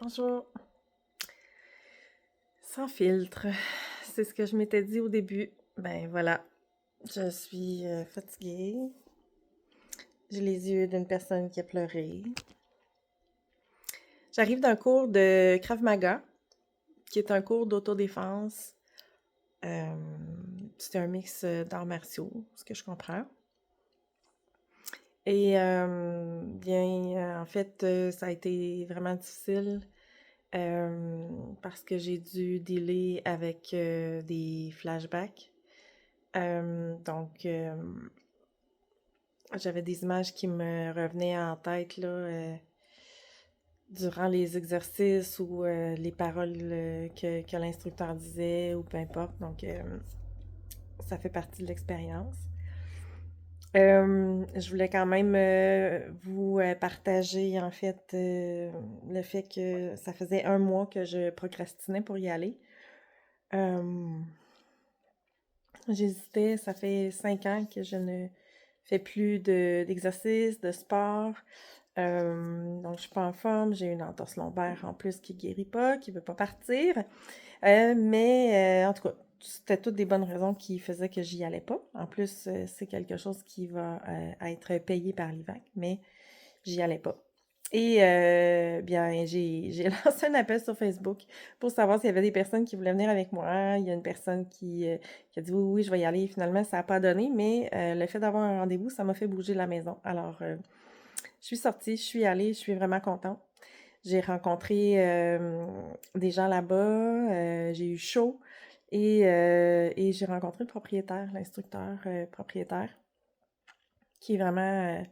Bonjour. Sans filtre, c'est ce que je m'étais dit au début. Ben voilà, je suis fatiguée. J'ai les yeux d'une personne qui a pleuré. J'arrive d'un cours de Krav Maga, qui est un cours d'autodéfense. C'est un mix d'arts martiaux, ce que je comprends. Et bien, en fait, ça a été vraiment difficile. Parce que j'ai dû dealer avec des flashbacks. Donc, j'avais des images qui me revenaient en tête là, durant les exercices ou les paroles que l'instructeur disait ou peu importe. Donc, ça fait partie de l'expérience. Je voulais quand même vous partager en fait le fait que ça faisait 1 mois que je procrastinais pour y aller. J'hésitais, ça fait 5 ans que je ne fais plus d'exercice, de sport. Donc, je suis pas en forme. J'ai une entorse lombaire en plus qui guérit pas, qui veut pas partir. Mais en tout cas, c'était toutes des bonnes raisons qui faisaient que j'y allais pas. En plus, c'est quelque chose qui va être payé par l'IVAC, mais j'y allais pas. Et bien, j'ai lancé un appel sur Facebook pour savoir s'il y avait des personnes qui voulaient venir avec moi. Il y a une personne qui a dit oui, oui, je vais y aller. Finalement, ça n'a pas donné, mais le fait d'avoir un rendez-vous, ça m'a fait bouger la maison. Alors, je suis sortie, je suis allée, je suis vraiment contente. J'ai rencontré des gens là-bas, j'ai eu chaud et j'ai rencontré le propriétaire, l'instructeur propriétaire, qui est vraiment...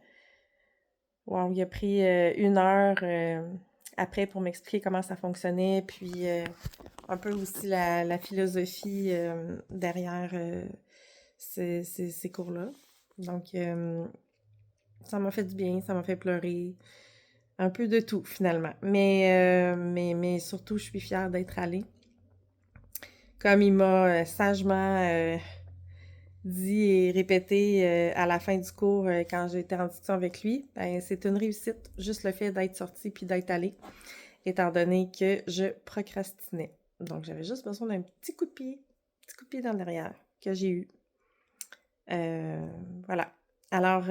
wow, il a pris 1 heure après pour m'expliquer comment ça fonctionnait, puis un peu aussi la philosophie derrière ces cours-là. Donc, ça m'a fait du bien, ça m'a fait pleurer, un peu de tout finalement. Mais surtout, je suis fière d'être allée. Comme il m'a sagement dit et répété à la fin du cours quand j'ai été en discussion avec lui, ben, c'est une réussite, juste le fait d'être sortie puis d'être allée, étant donné que je procrastinais. Donc, j'avais juste besoin d'un petit coup de pied dans le derrière que j'ai eu. Voilà. Alors,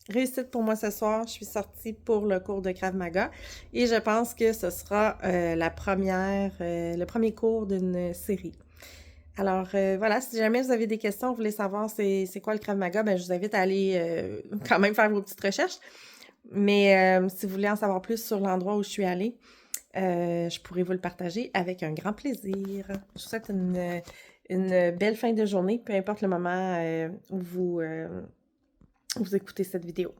réussite pour moi ce soir. Je suis sortie pour le cours de Krav Maga et je pense que ce sera le premier cours d'une série. Alors, voilà, si jamais vous avez des questions, vous voulez savoir c'est quoi le Krav Maga, ben, je vous invite à aller quand même faire vos petites recherches. Mais si vous voulez en savoir plus sur l'endroit où je suis allée, je pourrais vous le partager avec un grand plaisir. Je vous souhaite une belle fin de journée, peu importe le moment où vous écoutez cette vidéo.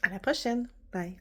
À la prochaine! Bye!